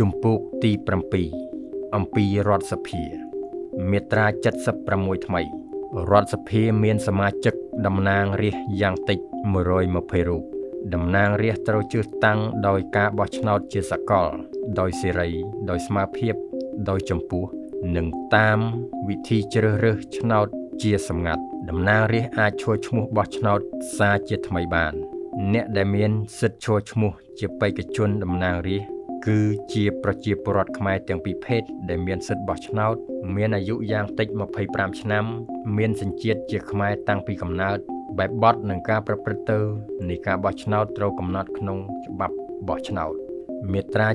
ជំពូកទី7អំពីរដ្ឋសភាមាត្រា76ថ្មីរដ្ឋសភាមានសមាជិកតំណាងរាស្ត្រយ៉ាងតិច120រូបតំណាងរាស្ត្រត្រូវជ្រើសតាំងដោយការបោះឆ្នោតជាសកលដោយសេរីដោយស្មារភាពដោយចម្ពោះនិងតាមវិធីជ្រើសរើសឆ្នោតជាសម្ងាត់តំណាងរាស្ត្រអាចឈរឈ្មោះបោះឆ្នោតសារជាថ្មីបានអ្នកដែលមានសិទ្ធិឈរឈ្មោះជាបេក្ខជនតំណាងរាស្ត្រគឺជាប្រជាពលរដ្ឋខ្មែរទាំងពីរភេទដែលមានសិទ្ធិបោះឆ្នោតមានអាយុយ៉ាងតិច25ឆ្នាំមានសញ្ជាតិជាខ្មែរតាំងពីកំណើតបែបបទនិងការប្រព្រឹត្តទៅនៃការបោះឆ្នោតត្រូវកំណត់ក្នុងច្បាប់បោះឆ្នោតមាត្រា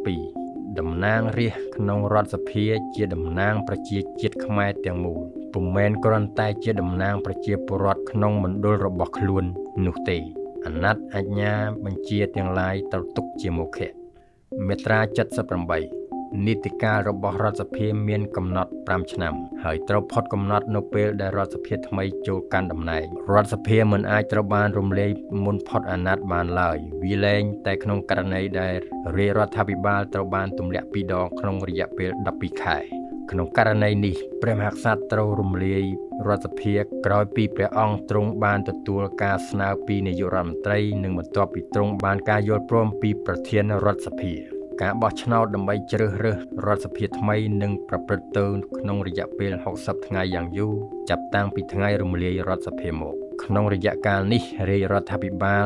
77តំណាងរាស្ត្រក្នុងរដ្ឋសភាជាតំណាងប្រជាជាតិខ្មែរទាំងមូលពុំមែនគ្រាន់តែជាតំណាងប្រជាពលរដ្ឋក្នុងមណ្ឌលរបស់ខ្លួននោះទេអាណត្តិអាជ្ញាបញ្ជាទាំងឡាយត្រូវទុកជាមុខៈមាត្រា78នីតិកាលរបស់រដ្ឋសភាមានកំណត់5ឆ្នាំហើយត្រូវផុតកំណត់នៅពេលដែលរដ្ឋសភាថ្មីចូលកាន់តំណែងរដ្ឋសភាមិនអាចត្រូវបានរំលាយមុនផុតអាណត្តិបានឡើយវាលែងតែក្នុងករណីដែលរាជរដ្ឋាភិបាលត្រូវបានទម្លាក់2ដងក្នុងរយៈពេល12ខែក្នុងករណីនេះព្រះមហាក្សត្រត្រូវរំលាយរដ្ឋសភាក្រោយពីព្រះអង្គទ្រង់បានទទួលការស្នើពីនាយករដ្ឋមន្ត្រីនិងបន្ទាប់ពីទ្រង់បានការយល់ព្រមពីប្រធានរដ្ឋសភាការបោះឆ្នោតដើម្បីជ្រើសរើសរដ្ឋសភាថ្មីនឹងប្រព្រឹត្តទៅក្នុងរយៈពេល60ថ្ងៃយ៉ាងយូរចាប់តាំងពីថ្ងៃរំលាយរដ្ឋសភាមកក្នុងរយៈកាលនេះរាជរដ្ឋាភិបាល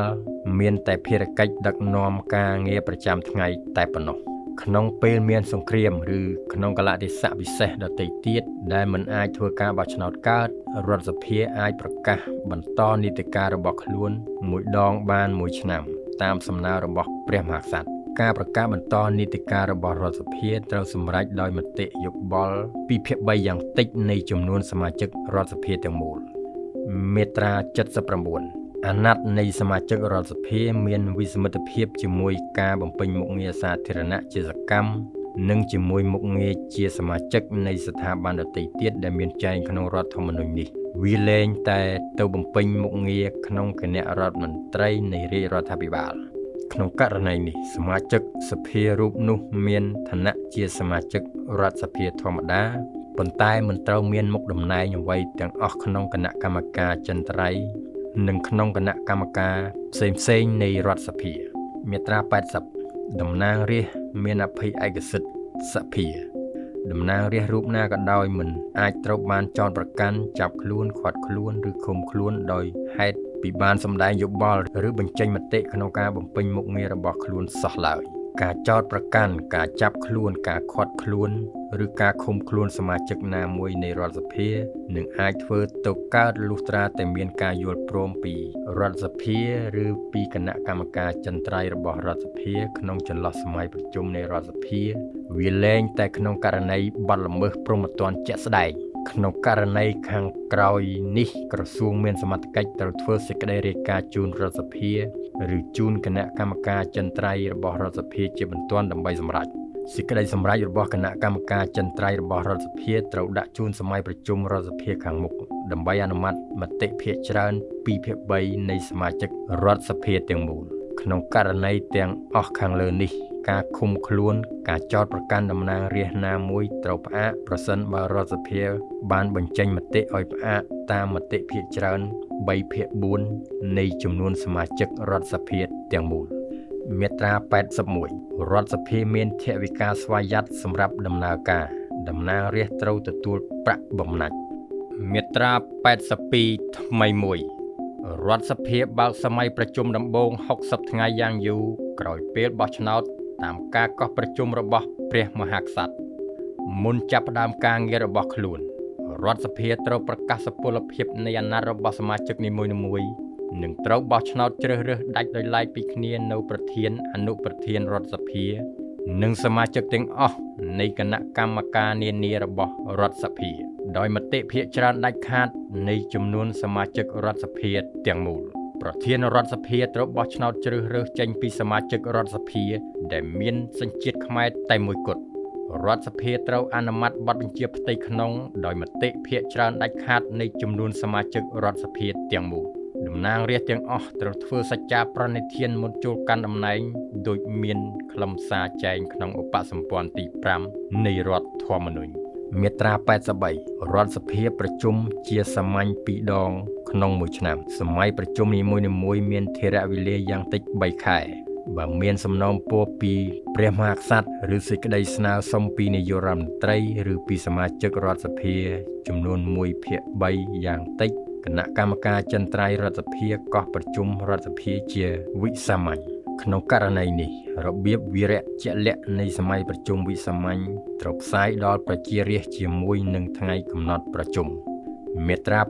មានតែភារកិច្ចដឹកនាំការងារប្រចាំថ្ងៃតែប៉ុណ្ណោះក្នុងពេលមានសង្គ្រាមឬក្នុងកលៈទេសៈពិសេសដទៃទៀតដែលមិនអាចធ្វើការបោះឆ្នោតកើតរដ្ឋសភាអាចប្រកាសបន្តនីតិកាលរបស់ខ្លួនមួយដងបានមួយឆ្នាំតាមសំណើរបស់ព្រះមហាក្សត្រការប្រកាសបន្តនីតិកាលរបស់រដ្ឋសភាត្រូវសម្រេចដោយមតិយោបល់2/3យ៉ាងតិចនៃចំនួនសមាជិករដ្ឋសភាទាំងមូលមាត្រា79អាណត្តិនៃសមាជិករដ្ឋសភាមានវិសមត្ថភាពជាមួយការបំពេញមុខងារសាធារណៈជាសកម្មនិងជាមួយមុខងារជាសមាជិកនៃស្ថាប័នដទៃទៀតដែលមានចែងក្នុងរដ្ឋធម្មនុញ្ញនេះវាលែងតែទៅបំពេញមុខងារក្នុងគណៈរដ្ឋមន្ត្រីនៃរាជរដ្ឋាភិបាលក្នុងករណីនេះសមាជិកសភារូបនោះមានឋានៈជាសមាជិករដ្ឋសភាធម្មតាប៉ុន្តែមិនត្រូវមានមុខតំណែងអ្វីទាំងអស់ក្នុងគណៈកម្មការចិន្ត្រៃយ៍និងក្នុងគណៈកម្មការផ្សេងៗនៃរដ្ឋសភាមាត្រា80តំណាងរាស្ត្រមានអភ័យឯកសិទ្ធិសភាតំណាងរាស្ត្ររូបណាក៏ដោយមិនអាចត្រូវបានចោទប្រកាន់ចាប់ខ្លួនឃាត់ខ្លួនឬឃុំខ្លួនដោយហេតុពីបានសម្ដែងយោបល់ឬបញ្ចេញមតិក្នុងការបំពេញមុខងាររបស់ខ្លួនសោះឡើយការចោទប្រកាន់ការចាប់ខ្លួនការឃាត់ខ្លួនឬការឃុំខ្លួនសមាជិកណាមួយនៃរដ្ឋសភានឹងអាចធ្វើទៅកើតលុះត្រាតែមានការយល់ព្រមពីរដ្ឋសភាឬពីគណៈកម្មការចិន្ត្រៃយ៍របស់រដ្ឋសភាក្នុងចន្លោះសម័យប្រជុំនៃរដ្ឋសភាវាលែងតែក្នុងករណីបទល្មើសព្រហ្មទណ្ឌជាក់ស្ដែងក្នុងករណីខាងក្រោយនេះក្រសួងមានសមត្ថកិច្ចត្រូវធ្វើសេចក្តីរាយការណ៍ជូនរដ្ឋសភាឬជូនគណៈកម្មការចិន្ត្រៃយ៍របស់រដ្ឋសភាជាបន្ទាន់ដើម្បីសម្រេចសេចក្តីសម្រេចរបស់គណៈកម្មការចិន្ត្រៃយ៍របស់រដ្ឋសភាត្រូវដាក់ជូនសម័យប្រជុំរដ្ឋសភាខាងមុខដើម្បីអនុម័តមតិភាគច្រើន2/3នៃសមាជិករដ្ឋសភាទាំងមូលក្នុងករណីទាំងអស់ខាងលើនេះការឃុំខ្លួនការចោទប្រកាន់តំណាងរាស្ត្រណាមួយត្រូវផ្អាកប្រសិនបើរដ្ឋសភាបានបញ្ចេញមតិឲ្យផ្អាកតាមមតិភាគច្រើន3/4នៃចំនួនសមាជិករដ្ឋសភាទាំងមូលមាត្រា81រដ្ឋសភាមានថវិកាស្វយ័តសម្រាប់ដំណើរការតំណាងរាស្ត្រត្រូវទទួលប្រាក់បំណាច់មាត្រា82ថ្មីមួយរដ្ឋសភាបើកសម័យប្រជុំដំបូង60ថ្ងៃយ៉ាងយូរក្រោយពេលបោះឆ្នោតតាមការកោះប្រជុំរបស់ព្រះមហាក្សត្រមុនចាប់ផ្ដើមការងាររបស់ខ្លួនរដ្ឋសភាត្រូវប្រកាសសុពលភាពនៃអាណត្តិរបស់សមាជិកនីមួយៗនិងត្រូវបោះឆ្នោតជ្រើសរើសដាច់ដោយឡែកពីគ្នានៅប្រធានអនុប្រធានរដ្ឋសភានិងសមាជិកទាំងអស់នៃគណៈកម្មការនានារបស់រដ្ឋសភាដោយមតិភាគច្រើនដាច់ខាតនៃចំនួនសមាជិករដ្ឋសភាទាំងមូលប្រធានរដ្ឋសភាត្រូវបោះឆ្នោតជ្រើសរើសចេញពីសមាជិករដ្ឋសភាដែលមានសញ្ជាតិខ្មែរតែមួយគត់រដ្ឋសភាត្រូវអនុម័តបទបញ្ជាផ្ទៃក្នុងដោយមតិភាគច្រើនដាច់ខាតនៃចំនួនសមាជិករដ្ឋសភាទាំងមូលតំណាងរាស្ត្រទាំងអស់ត្រូវធ្វើសច្ចាប្រណិធានមុនចូលកាន់តំណែង ដោយមានខ្លឹមសារចែងក្នុងឧបសម្ព័ន្ធទី5នៃរដ្ឋធម្មនុញ្ញមាត្រា83រដ្ឋសភាប្រជុំជាសាមញ្ញ2ដងក្នុងមួយឆ្នាំសម័យប្រជុំនីមួយៗមានធរៈវេលាយ៉ាងតិច3ខែបើមានសំណូមពរពីព្រះមហាក្សត្រឬសេចក្តីស្នើសុំពីនាយករដ្ឋមន្ត្រីឬពីសមាជិករដ្ឋសភាចំនួន1/3យ៉ាងតិចគណៈកម្មការចិន្ត្រៃយ៍រដ្ឋសភាកោះប្រជុំរដ្ឋសភាជាវិសាមញ្ញក្នុងករណីនេះរបៀបវិរៈជាក់លាក់នៃសម័យប្រជុំវិសាមញ្ញត្រូវផ្សាយដល់ប្រជារាស្ត្រជាមួយនឹងថ្ងៃកំណត់ប្រជុំមាត្រា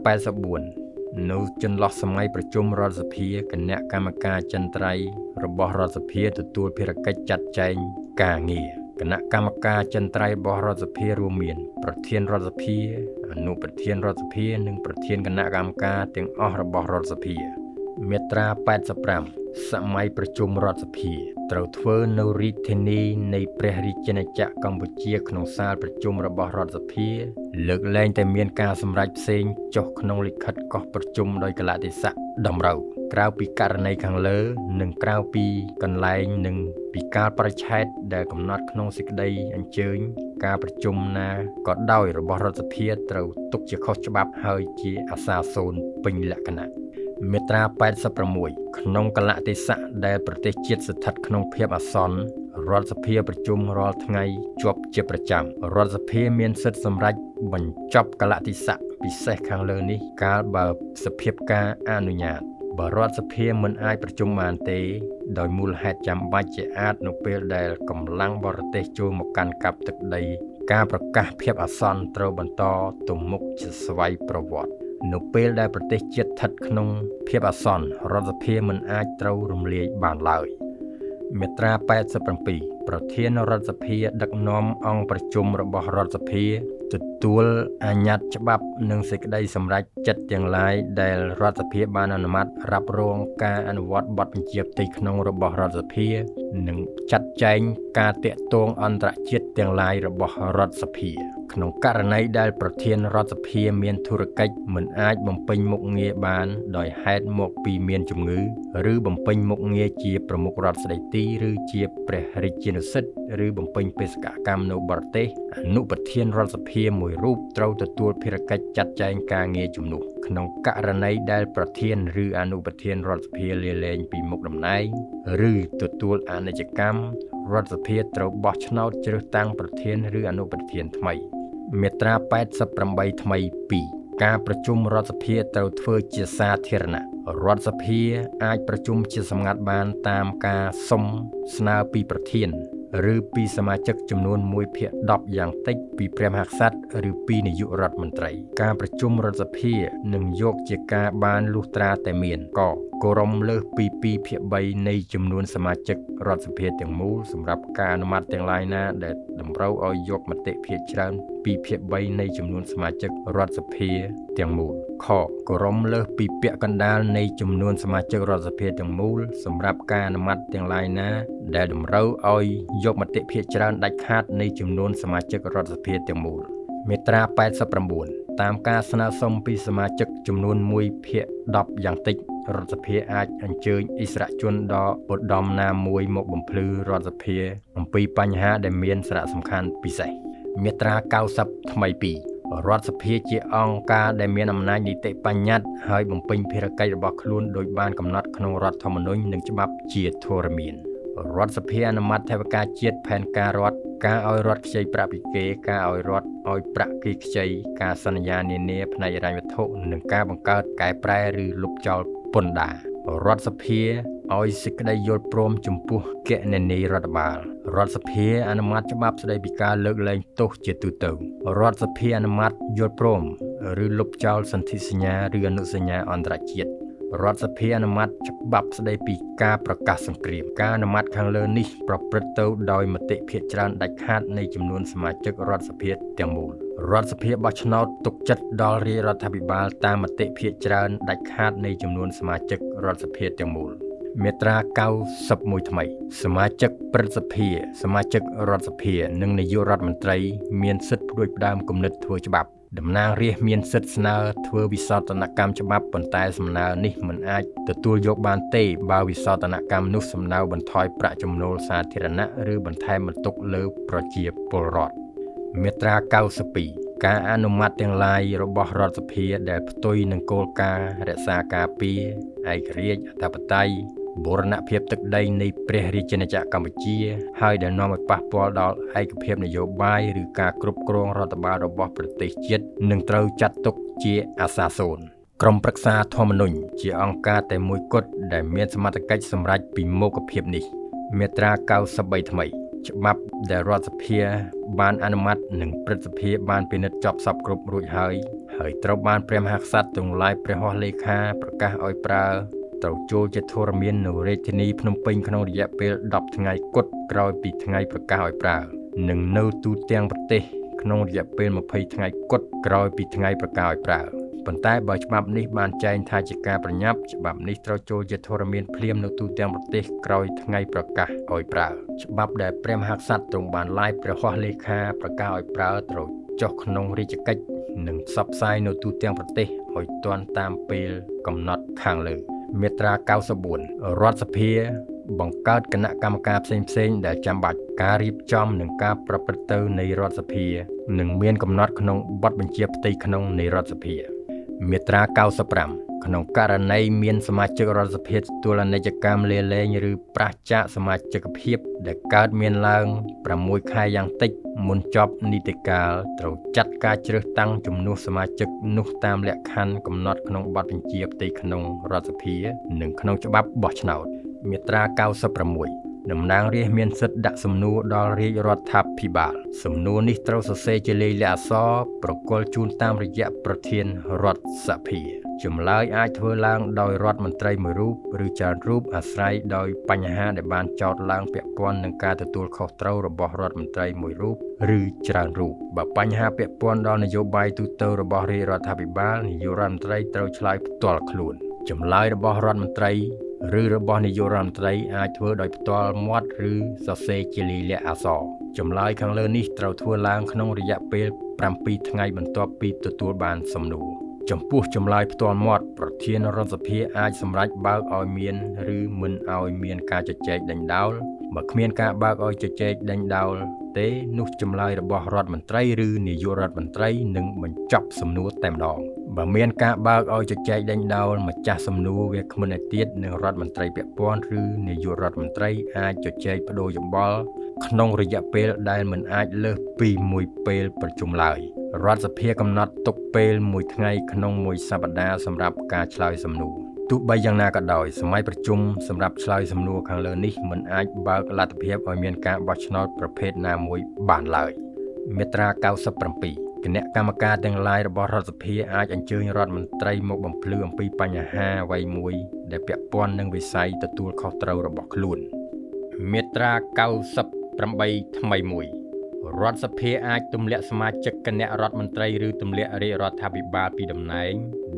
84នៅចន្លោះសម័យប្រជុំរដ្ឋសភាគណៈកម្មការចិន្ត្រៃយ៍របស់រដ្ឋសភាទទួលភារកិច្ចចាត់ចែងការងារគណៈកម្មការចិន្ត្រៃយ៍របស់រដ្ឋសភារួមមានប្រធានរដ្ឋសភាអនុប្រធានរដ្ឋសភានិងប្រធានគណៈកម្មការទាំងអស់របស់រដ្ឋសភាមាត្រា85សម័យប្រជុំរដ្ឋសភាត្រូវធ្វើនៅរាជធានីនៃព្រះរាជាណាចក្រកម្ពុជាក្នុងសាលប្រជុំរបស់រដ្ឋសភាលើកលែងតែមានការសម្រេចផ្សេងចុះក្នុងលិខិតកោះប្រជុំដោយកលៈទេសៈតម្រូវក្រៅពីករណីខាងលើនិងក្រៅពីកន្លែងនិងពីកាលបរិច្ឆេទដែលកំណត់ក្នុងសេចក្តីអញ្ជើញការប្រជុំណាក៏ដោយរបស់រដ្ឋសភាត្រូវទុកជាខុសច្បាប់ហើយជាអសាសូន្យពេញលក្ខណៈមាត្រា86ក្នុងកលៈទេសៈដែលប្រទេសជាតិស្ថិតក្នុងភាពអាសន្នរដ្ឋសភាប្រជុំរាល់ថ្ងៃជាប់ជាប្រចាំរដ្ឋសភាមានសិទ្ធិសម្រេចបញ្ចប់កលៈទេសៈពិសេសខាងលើនេះកាលបើសភាពការអនុញ្ញាតបើរដ្ឋសភាមិនអាចប្រជុំបានទេដោយមូលហេតុចាំបាច់ជាអាចនៅពេលដែលកម្លាំងបរទេសចូលមកកាន់កាប់ទឹកដីការប្រកាសភាពអាសន្នត្រូវបន្តទៅមុខជាស្វ័យប្រវត្តិនៅពេលដែលប្រទេសជាតិស្ថិតក្នុងភាពអាសន្នរដ្ឋសភាមិនអាចត្រូវរំលាយបានឡើយមាត្រា87ប្រធានរដ្ឋសភាដឹកនាំអង្គប្រជុំរបស់រដ្ឋសភាទទួលអាញ្ញត្តិច្បាប់និងសេចក្តីសម្រេចចិត្តទាំងឡាយដែលរដ្ឋសភាបានអនុម័តរ៉ាប់រងការអនុវត្តបទបញ្ជាផ្ទៃក្នុងរបស់រដ្ឋសភានិងចាត់ចែងការតាក់ទងអន្តរជាតិទាំងឡាយរបស់រដ្ឋសភាក្នុងករណីដែលប្រធានរដ្ឋសភាមានធុរកិច្ចមិនអាចបំពេញមុខងារបានដោយហេតុមកពីមានជំងឺឬបំពេញមុខងារជាប្រមុខរដ្ឋស្ដីទីឬជាព្រះរាជានុសិទ្ធឬបំពេញបេសកកម្មនៅបរទេសអនុប្រធានរដ្ឋសភាមួយរូបត្រូវទទួលភារកិច្ចចាត់ចែងការងារជំនួសក្នុងករណីដែលប្រធានឬអនុប្រធានរដ្ឋសភាលាលែងពីមុខតំណែងឬទទួលអនិច្ចកម្មរដ្ឋសភាត្រូវបោះឆ្នោតជ្រើសតាំងប្រធានឬអនុប្រធានថ្មីមាត្រា88ថ្មី2ការប្រជុំរដ្ឋសភាត្រូវធ្វើជាសាធារណៈរដ្ឋសភាអាចប្រជុំជាសម្ងាត់បានតាមការសុំស្នើពីប្រធានឬពីសមាជិកចំនួន1/10យ៉ាងតិចពីព្រះមហាក្សត្រឬពីនាយករដ្ឋមន្ត្រីការប្រជុំរដ្ឋសភានឹងយកជាការបានលុះត្រាតែមានគោរមលើសពី2/3នៃចំនួនសមាជិករដ្ឋសភាទាំងមូលសម្រាប់ការអនុម័តទាំងឡាយណាដែលតម្រូវឲ្យយកមតិភាគច្រើន2/3នៃចំនួនសមាជិករដ្ឋសភាទាំងមូលគោរមលើសពីពាក់កណ្ដាលនៃចំនួនសមាជិករដ្ឋសភាទាំងមូលសម្រាប់ការអនុម័តទាំងឡាយណាដែលតម្រូវឲ្យយកមតិភាគច្រើនដាច់ខាតនៃចំនួនសមាជិករដ្ឋសភាទាំងមូលមាត្រា89តាមការស្នើសុំពីសមាជិកចំនួន1/10យ៉ាងតិចរដ្ឋសភាអាចអញ្ជើញឥស្សរជនដ៏ឧត្តមណាមួយមកបំភ្លឺរដ្ឋសភាអំពីបញ្ហាដែលមានសារៈសំខាន់ពិសេសមាត្រា90ថ្មី2រដ្ឋសភាជាអង្គការដែលមានអំណាចនីតិបញ្ញត្តិហើយបំពេញភារកិច្ចរបស់ខ្លួនដោយបានកំណត់ក្នុងរដ្ឋធម្មនុញ្ញនិងច្បាប់ជាធរមានរដ្ឋសភាអនុម័តថវិកាជាតិផែនការរដ្ឋការឲ្យរដ្ឋខ្ចីប្រាក់ពីគេការឲ្យរដ្ឋឲ្យប្រាក់គេខ្ចីការសន្យានានាផ្នែកហិរញ្ញវត្ថុនិងការបង្កើតកែប្រែឬលុបចោលពន្ធដាររដ្ឋសភាឲ្យសេចក្តីយល់ព្រមចំពោះគណនេយ្យរដ្ឋបាលរដ្ឋសភាអនុម័តច្បាប់ស្តីពីការលើកលែងទោសជាទូទៅរដ្ឋសភាអនុម័តយល់ព្រមឬលុបចោលសន្ធិសញ្ញាឬអនុសញ្ញាអន្តរជាតិរដ្ឋសភាអនុម័តច្បាប់ស្តីពីការប្រកាសសង្គ្រាមការអនុម័តខាងលើនេះប្រព្រឹត្តទៅដោយមតិភាគច្រើនដាច់ខាតនៃចំនួនសមាជិករដ្ឋសភាទាំងមូលរដ្ឋសភាបោះឆ្នោតទុកចិត្តដល់រាជរដ្ឋាភិបាលតាមមតិភាគច្រើនដាច់ខាតនៃចំនួនសមាជិករដ្ឋសភាទាំងមូលមាត្រា91ថ្មីសមាជិកព្រឹទ្ធសភាសមាជិករដ្ឋសភានិងនាយករដ្ឋមន្ត្រីមានសិទ្ធិផ្ដួចផ្ដើមគំនិតធ្វើច្បាប់ តំណាងរាស្ត្រមានសិទ្ធិស្នើធ្វើវិសោធនកម្មច្បាប់ប៉ុន្តែសំណើនេះមិនអាចទទួលយកបានទេបើវិសោធនកម្មនោះសំដៅបន្ថយប្រាក់ចំណូលសាធារណៈឬបន្ថែមបន្ទុកលើប្រជាពលរដ្ឋមាត្រា92ការអនុម័តទាំងឡាយរបស់រដ្ឋសភាដែលផ្ទុយនឹងគោលការណ៍រក្សាការពារឯករាជ្យអធិបតេយ្យបូរណភាពទឹកដីនៃព្រះរាជាណាចក្រកម្ពុជាហើយដែលនាំឲ្យប៉ះពាល់ដល់ឯកភាពនយោបាយឬការគ្រប់គ្រងរដ្ឋបាលរបស់ប្រទេសជាតិនឹងត្រូវចាត់ទុកជាអសាសូនក្រុមប្រឹក្សាធម្មនុញ្ញជាអង្គការតែមួយគត់ដែលមានសមត្ថកិច្ចសម្រេចពីមុខភាពនេះមាត្រា93ថ្មីច្បាប់ដែលរដ្ឋសភាបានអនុម័តនិងព្រឹទ្ធសភាបានពិនិត្យចប់សពគ្រប់រួចហើយត្រូវបានព្រះមហាក្សត្រទ្រង់ឡាយព្រះហស្ថលេខាប្រកាសឲ្យប្រើត្រូវចូលជាធរមាននៅរាជធានីភ្នំពេញក្នុងរយៈពេល10ថ្ងៃគត់ក្រោយពីថ្ងៃប្រកាសឲ្យប្រើនិងនៅទូទាំងប្រទេសក្នុងរយៈពេល20ថ្ងៃគត់ក្រោយពីថ្ងៃប្រកាសឲ្យប្រើប៉ុន្តែបើច្បាប់នេះបានចែងថាជាការប្រញាប់ច្បាប់នេះត្រូវចូលជាធរមានភ្លាមនៅទូទាំងប្រទេសក្រោយថ្ងៃប្រកាសឲ្យប្រើច្បាប់ដែលព្រះមហាក្សត្រទ្រង់បានឡាយព្រះហស្ថលេខាប្រកាសឲ្យប្រើត្រូវចុះក្នុងរាជកិច្ចនិងផ្សព្វផ្សាយនៅទូទាំងប្រទេសឲ្យទាន់តាមពេលកំណត់ខាងលើមាត្រា94រដ្ឋសភាបង្កើតគណៈកម្មការផ្សេងៗដែលចាំបាច់ការរៀបចំនិងការប្រព្រឹត្តទៅនៃរដ្ឋសភានិងមានកំណត់ក្នុងបទបញ្ជាផ្ទៃក្នុងនៃរដ្ឋសភាមាត្រា95ក្នុងករណីមានសមាជិករដ្ឋសភាទទួលអនិច្ចកម្មលាលែងឬប្រឆាចសមាជិកភាពដែលកើតមានឡើង6ខែយ៉ាងតិចមុនចប់នីតិកាលត្រូវចាត់ការជ្រើសតាំងជំនួសសមាជិកនោះតាមលក្ខខណ្ឌកំណត់ក្នុងបទបញ្ជាផ្ទៃក្នុងរដ្ឋសភានិងក្នុងច្បាប់បោះឆ្នោតមាត្រា96តំណាងរាស្ត្រមានសិទ្ធិដាក់សំណួរដល់រាជរដ្ឋាភិបាលសំណួរនេះត្រូវសរសេរជាលាយលក្ខណ៍អក្សរប្រគល់ជូនតាមរយៈប្រធានរដ្ឋសភាចម្លើយអាចធ្វើឡើងដោយរដ្ឋមន្ត្រីមួយរូបឬច្រើនរូបអាស្រ័យដោយបញ្ហាដែលបានចោទឡើងពាក់ព័ន្ធនឹងការទទួលខុសត្រូវរបស់រដ្ឋមន្ត្រីមួយរូបឬច្រើនរូបបើបញ្ហាពាក់ព័ន្ធដល់នយោបាយទូទៅរបស់រាជរដ្ឋាភិបាលនាយករដ្ឋមន្ត្រីត្រូវឆ្លើយផ្ទាល់ខ្លួនចម្លើយរបស់រដ្ឋមន្ត្រីឬរបស់នាយករដ្ឋមន្ត្រីអាចធ្វើដោយផ្ទាល់មាត់ឬសរសេរជាលាយលក្ខណ៍អក្សរចម្លើយខាងលើនេះត្រូវធ្វើឡើងក្នុងរយៈពេល7ថ្ងៃបន្ទាប់ពីទទួលបានសំណួរចំពោះចម្លើយផ្ទាល់មាត់ប្រធានរដ្ឋសភាអាចសម្រេចបើកឲ្យមានឬមិនឲ្យមានការជជែកដេញដោលបើគ្មានការបើកឲ្យជជែកដេញដោលទេនោះចម្លើយរបស់រដ្ឋមន្ត្រីឬនាយករដ្ឋមន្ត្រីនឹងបញ្ចប់សំណួរតែម្ដងបើមានការបើកឲ្យជជែកដេញដោលម្ចាស់សំណួរវាគ្មិនឯទៀតនឹងរដ្ឋមន្ត្រីពាក់ព័ន្ធឬនាយករដ្ឋមន្ត្រីអាចជជែកបដូរយោបល់ក្នុងរយៈពេលដែលមិនអាចលើសពីមួយពេលប្រជុំឡើយរដ្ឋសភាកំណត់ទុកពេល1ថ្ងៃក្នុងមួយសប្តាហ៍សម្រាប់ការឆ្លើយសំណួរទោះបីយ៉ាងណាក៏ដោយសម័យប្រជុំសម្រាប់ឆ្លើយសំណួរខាងលើនេះមិនអាចបើកលទ្ធភាពឲ្យមានការបោះឆ្នោតប្រភេទណាមួយបានឡើយមាត្រា97គណៈកម្មការទាំងឡាយរបស់រដ្ឋសភាអាចអញ្ជើញរដ្ឋមន្ត្រីមកបំភ្លឺអំពីបញ្ហាអ្វីមួយដែលពាក់ព័ន្ធនឹងវិស័យទទួលខុសត្រូវរបស់ខ្លួនមាត្រា98ថ្មីមួយរដ្ឋសភាអាចទម្លាក់សមាជិកគណៈរដ្ឋមន្ត្រីឬទម្លាក់រាជរដ្ឋាភិបាលពីតំណែង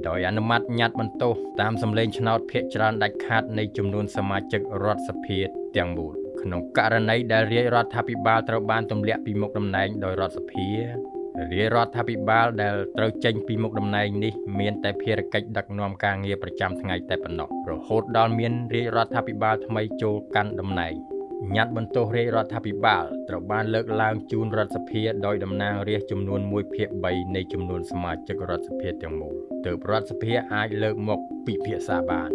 ដោយអនុម័តញត្តិបន្ទោសតាមសម្លេងឆ្នោតភាគច្រើនដាច់ខាតនៃចំនួនសមាជិករដ្ឋសភាទាំងមូលក្នុងករណីដែលរាជរដ្ឋាភិបាលត្រូវបានទម្លាក់ពីមុខតំណែងដោយរដ្ឋសភារាជរដ្ឋាភិបាលដែលត្រូវចេញពីមុខតំណែងនេះមានតែភារកិច្ចដឹកនាំការងារប្រចាំថ្ងៃតែប៉ុណ្ណោះរហូតដល់មានរាជរដ្ឋាភិបាលថ្មីចូលកាន់តំណែងញត្តិបន្ទោសរាជរដ្ឋាភិបាលត្រូវបានលើកឡើងជូនរដ្ឋសភាដោយតំណាងរាស្ត្រចំនួន1/3នៃចំនួនសមាជិករដ្ឋសភាទាំងមូលទើបរដ្ឋសភាអាចលើកមកពិភាក្សាបាន